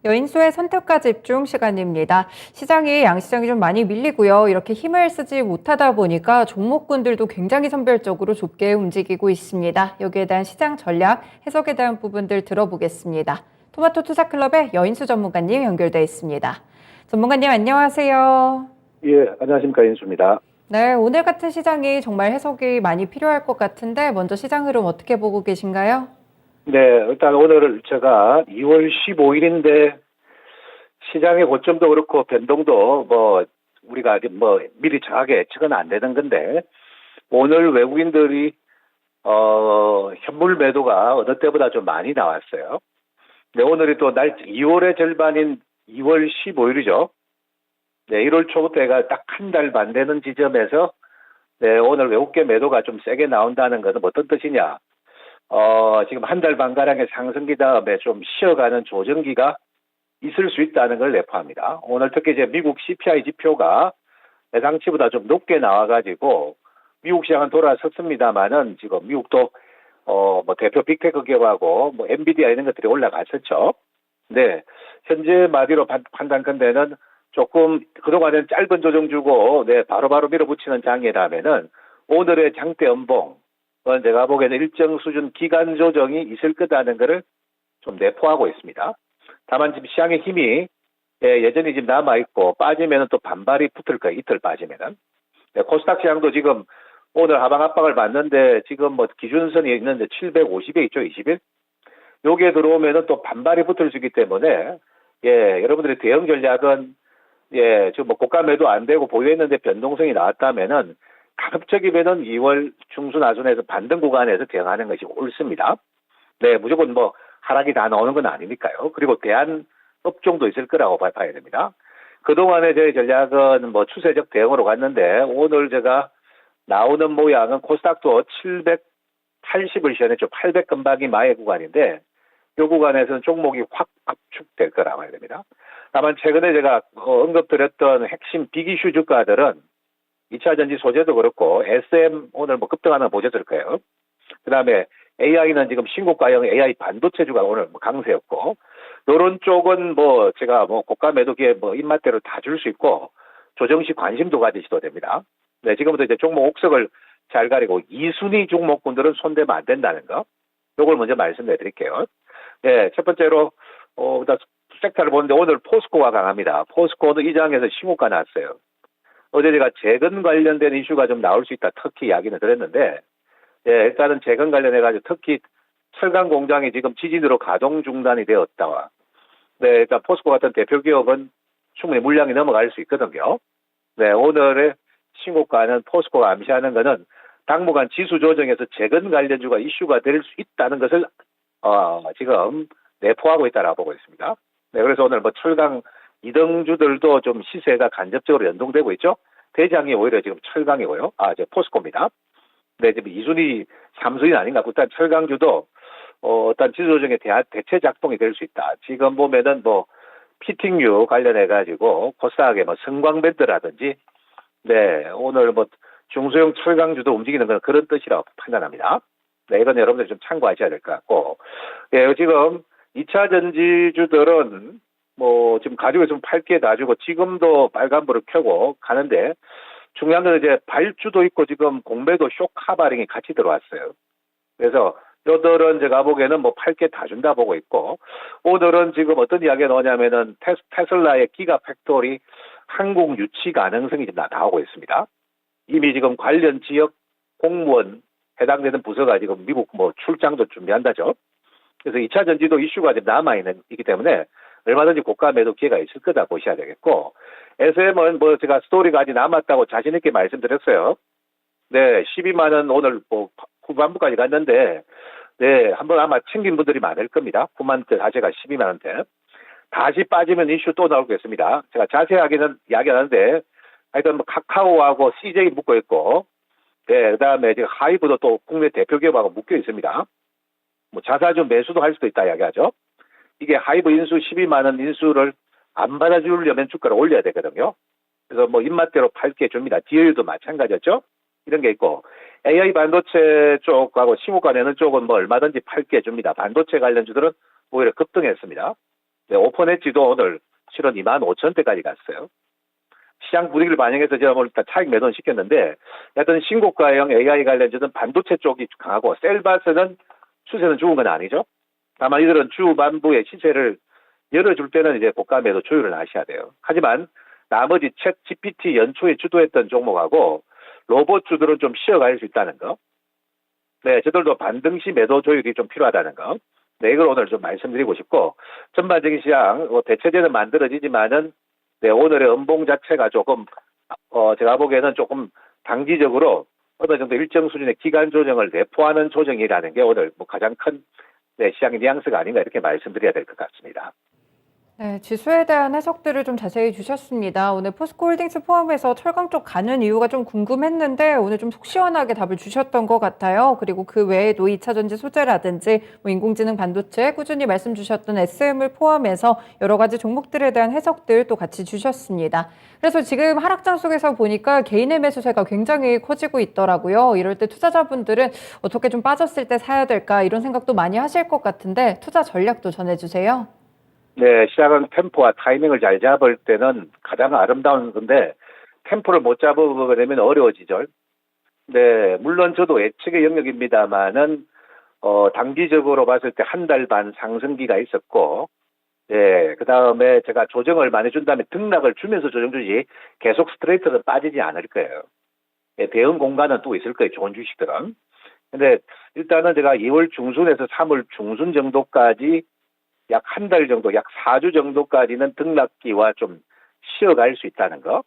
여인수의 선택과 집중 시간입니다. 시장이 양시장이 좀 많이 밀리고요. 이렇게 힘을 쓰지 못하다 보니까 종목군들도 굉장히 선별적으로 좁게 움직이고 있습니다. 여기에 대한 시장 전략, 해석에 대한 부분들 들어보겠습니다. 토마토 투자클럽의 여인수 전문가님 연결돼 있습니다. 전문가님 안녕하세요. 예, 안녕하십니까. 인수입니다. 네, 오늘 같은 시장이 정말 해석이 많이 필요할 것 같은데 먼저 시장 흐름 어떻게 보고 계신가요? 네, 일단 오늘 제가 2월 15일인데 시장의 고점도 그렇고 변동도 우리가 미리 정확하게 예측은 안 되는 건데 오늘 외국인들이 현물 매도가 어느 때보다 좀 많이 나왔어요. 네, 오늘이 또 2월의 절반인 2월 15일이죠. 네, 1월 초부터 해가 딱 한 달 반 되는 지점에서 네, 오늘 외국계 매도가 좀 세게 나온다는 것은 어떤 뜻이냐? 지금 한 달 반가량의 상승기 다음에 좀 쉬어가는 조정기가 있을 수 있다는 걸 내포합니다. 오늘 특히 이제 미국 CPI 지표가 예상치보다 좀 높게 나와가지고 미국 시장은 돌아섰습니다만은 지금 미국도 대표 빅테크 기업하고 엔비디아 이런 것들이 올라갔었죠. 네, 현재 마디로 판단컨대는 조금 그동안은 짧은 조정 주고 네 바로바로 밀어붙이는 장이라면은 오늘의 장대 연봉 그건 제가 보기에는 일정 수준 기간 조정이 있을 거다는 것을 좀 내포하고 있습니다. 다만 지금 시장의 힘이 여전히 지금 남아있고 빠지면은 또 반발이 붙을 거예요. 이틀 빠지면은. 네, 코스닥 시장도 지금 오늘 하방 압박을 받는데 지금 기준선이 있는데 750에 있죠. 20일. 여기에 들어오면은 또 반발이 붙을 수 있기 때문에 여러분들의 대응 전략은 지금 고가 매도 안 되고 보유했는데 변동성이 나왔다면은 가급적이면은 2월 중순 하순에서 반등 구간에서 대응하는 것이 옳습니다. 네, 무조건 하락이 다 나오는 건 아니니까요. 그리고 대안 업종도 있을 거라고 봐야 됩니다. 그동안의 저희 전략은 추세적 대응으로 갔는데 오늘 제가 나오는 모양은 코스닥도 780을 시현했죠. 800 근방이 마의 구간인데 이 구간에서는 종목이 확 압축될 거라고 봐야 됩니다. 다만 최근에 제가 언급드렸던 핵심 빅이슈 주가들은 2차 전지 소재도 그렇고 SM 오늘 급등하는 거 보셨을 거예요. 그다음에 AI는 지금 신고가형 AI 반도체주가 오늘 강세였고 이런 쪽은 제가 고가 매도기에 입맛대로 다 줄 수 있고 조정식 관심도 가지셔도 됩니다. 네, 지금부터 이제 종목 옥석을 잘 가리고 2순위 종목군들은 손대면 안 된다는 거. 요걸 먼저 말씀해 드릴게요. 네, 첫 번째로 섹터를 보는데 오늘 포스코가 강합니다. 포스코는 이 장에서 신고가 났어요. 어제 제가 재건 관련된 이슈가 좀 나올 수 있다. 특히 이야기는 드렸는데, 일단은 재건 관련해가지고 특히 철강 공장이 지금 지진으로 가동 중단이 되었다. 네, 일단 포스코 같은 대표 기업은 충분히 물량이 넘어갈 수 있거든요. 네, 오늘의 신고가는 포스코가 암시하는 것은 당분간 지수 조정에서 재건 관련주가 이슈가 될 수 있다는 것을 지금 내포하고 있다라고 보고 있습니다. 네, 그래서 오늘 철강 2등주들도 좀 시세가 간접적으로 연동되고 있죠. 대장이 오히려 지금 철강이고요. 이제 포스코입니다. 네, 지금 2순위, 3순위 아닌가. 일단 철강주도 어떤 지수 조정의 대체 작동이 될 수 있다. 지금 보면은 피팅류 관련해가지고 코스닥의 성광밴드라든지 네, 오늘 중소형 철강주도 움직이는 건 그런 뜻이라고 판단합니다. 네, 이건 여러분들 좀 참고하셔야 될 것 같고. 예, 지금 2차 전지주들은 지금 가지고 있으면 팔게 놔주고 지금도 빨간불을 켜고 가는데 중요한 건 이제 발주도 있고 지금 공매도 쇼카바링이 같이 들어왔어요. 그래서 요들은 제가 보기에는 팔게 다 준다 보고 있고 오늘은 지금 어떤 이야기가 나오냐면은 테슬라의 기가 팩토리 한국 유치 가능성이 지금 나오고 있습니다. 이미 지금 관련 지역 공무원 해당되는 부서가 지금 미국 출장도 준비한다죠. 그래서 2차 전지도 이슈가 지금 남아있기 때문에 얼마든지 고가 매도 기회가 있을 거다 보셔야 되겠고, SM은 제가 스토리가 아직 남았다고 자신있게 말씀드렸어요. 네, 12만원 오늘 후반부까지 갔는데, 네, 한번 아마 챙긴 분들이 많을 겁니다. 9만원대 다시가 12만원대. 다시 빠지면 이슈 또 나올 것 같습니다. 제가 자세하게는 이야기 안 하는데, 하여튼 카카오하고 CJ 묶어 있고, 네, 그 다음에 지금 하이브도 또 국내 대표 기업하고 묶여 있습니다. 자사주 매수도 할 수도 있다 이야기하죠. 이게 하이브 인수 12만원 인수를 안 받아주려면 주가를 올려야 되거든요. 그래서 입맛대로 팔게 줍니다. 디어유도 마찬가지였죠. 이런 게 있고 AI 반도체 쪽하고 신고가 내는 쪽은 얼마든지 팔게 줍니다. 반도체 관련주들은 오히려 급등했습니다. 네, 오픈 엣지도 오늘 실은 25,000대까지 갔어요. 시장 분위기를 반영해서 제가 오늘 일단 차익 매도는 시켰는데, 하여튼 신고가형 AI 관련주는 반도체 쪽이 강하고, 셀바스는 추세는 죽은 건 아니죠. 다만 이들은 주 만부의 시세를 열어줄 때는 이제 고가 매도 조율을 하셔야 돼요. 하지만 나머지 챗 GPT 연초에 주도했던 종목하고 로봇주들은 좀 쉬어갈 수 있다는 거. 네, 저들도 반등시 매도 조율이 좀 필요하다는 거. 네, 이걸 오늘 좀 말씀드리고 싶고, 전반적인 시장, 대체제는 만들어지지만은, 네, 오늘의 음봉 자체가 조금, 제가 보기에는 조금 단기적으로 어느 정도 일정 수준의 기간 조정을 내포하는 조정이라는 게 오늘 뭐 가장 큰, 네, 시장의 뉘앙스가 아닌가 이렇게 말씀드려야 될 것 같습니다. 네, 지수에 대한 해석들을 좀 자세히 주셨습니다. 오늘 포스코홀딩스 포함해서 철강 쪽 가는 이유가 좀 궁금했는데 오늘 좀 속 시원하게 답을 주셨던 것 같아요. 그리고 그 외에도 2차전지 소재라든지 뭐 인공지능 반도체 꾸준히 말씀 주셨던 SM을 포함해서 여러 가지 종목들에 대한 해석들 또 같이 주셨습니다. 그래서 지금 하락장 속에서 보니까 개인의 매수세가 굉장히 커지고 있더라고요. 이럴 때 투자자분들은 어떻게 좀 빠졌을 때 사야 될까 이런 생각도 많이 하실 것 같은데 투자 전략도 전해주세요. 네, 시작은 템포와 타이밍을 잘 잡을 때는 가장 아름다운 건데, 템포를 못 잡으게 되면 어려워지죠. 네, 물론 저도 예측의 영역입니다만은, 단기적으로 봤을 때 한 달 반 상승기가 있었고, 예, 그 다음에 제가 조정을 많이 준 다음에 등락을 주면서 조정 주지, 계속 스트레이트는 빠지지 않을 거예요. 예, 대응 공간은 또 있을 거예요, 좋은 주식들은. 근데 일단은 제가 2월 중순에서 3월 중순 정도까지 약 한 달 정도, 약 4주 정도까지는 등락기와 좀 쉬어갈 수 있다는 거.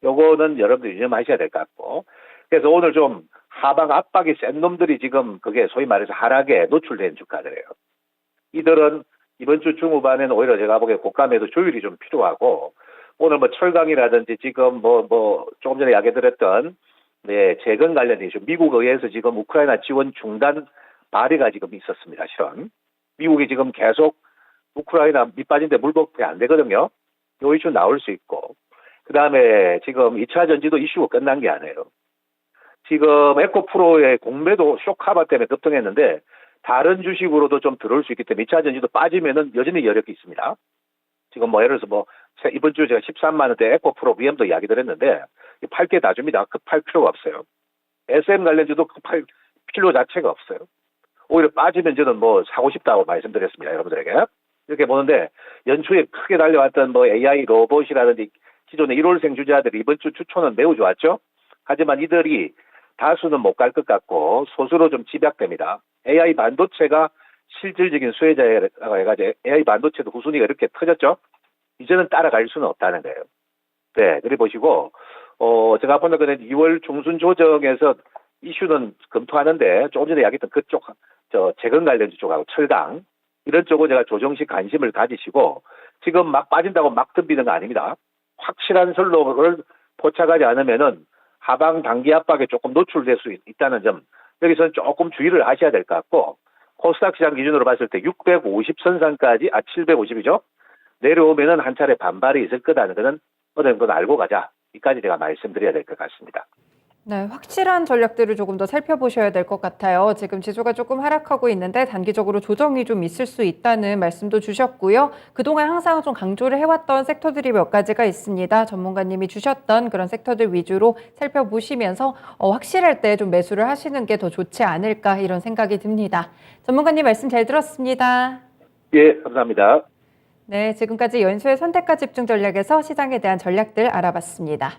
요거는 여러분들 유념하셔야 될 것 같고. 그래서 오늘 좀 하방 압박이 센 놈들이 지금 그게 소위 말해서 하락에 노출된 주가들이에요. 이들은 이번 주 중후반에는 오히려 제가 보기에 고가매도 조율이 좀 필요하고, 오늘 뭐 철강이라든지 지금 조금 전에 이야기 드렸던, 네, 재건 관련 이슈, 미국 의회에서 지금 우크라이나 지원 중단 발의가 지금 있었습니다, 실은. 미국이 지금 계속 우크라이나 밑빠진데 물복이 안 되거든요. 요 이슈 나올 수 있고. 그 다음에 지금 2차 전지도 이슈가 끝난 게 아니에요. 지금 에코프로의 공매도 쇼카바 때문에 급등했는데 다른 주식으로도 좀 들어올 수 있기 때문에 2차 전지도 빠지면은 여전히 여력이 있습니다. 지금 뭐 예를 들어서 이번 주에 제가 13만 원대 에코프로 VM도 이야기 드렸는데 팔 게 다 줍니다. 급할 필요가 없어요. SM 관련주도 급할 필요 자체가 없어요. 오히려 빠지면 저는 사고 싶다고 말씀드렸습니다. 여러분들에게. 이렇게 보는데 연초에 크게 달려왔던 AI 로봇이라든지 기존의 1월생 주자들이 이번 주 주초는 매우 좋았죠. 하지만 이들이 다수는 못 갈 것 같고 소수로 좀 집약됩니다. AI 반도체가 실질적인 수혜자라고 해가지고 AI 반도체도 후순위가 이렇게 터졌죠. 이제는 따라갈 수는 없다는 거예요. 네, 그래 보시고 제가 보는 거는 2월 중순 조정에서 이슈는 검토하는데 조금 전에 이야기했던 그쪽 재건 관련주 쪽하고 철강 이런 쪽은 제가 조정식 관심을 가지시고 지금 막 빠진다고 막 덤비는 거 아닙니다. 확실한 선로를 포착하지 않으면은 하방 단기 압박에 조금 노출될 수 있다는 점 여기서는 조금 주의를 하셔야 될 것 같고 코스닥 시장 기준으로 봤을 때 650 선상까지 750이죠. 내려오면은 한 차례 반발이 있을 거다는 것은 어느 정도 알고 가자. 이까지 제가 말씀드려야 될 것 같습니다. 네, 확실한 전략들을 조금 더 살펴보셔야 될 것 같아요. 지금 지수가 조금 하락하고 있는데 단기적으로 조정이 좀 있을 수 있다는 말씀도 주셨고요. 그동안 항상 좀 강조를 해왔던 섹터들이 몇 가지가 있습니다. 전문가님이 주셨던 그런 섹터들 위주로 살펴보시면서 확실할 때 좀 매수를 하시는 게 더 좋지 않을까 이런 생각이 듭니다. 전문가님 말씀 잘 들었습니다. 예, 감사합니다. 네, 지금까지 연수의 선택과 집중 전략에서 시장에 대한 전략들 알아봤습니다.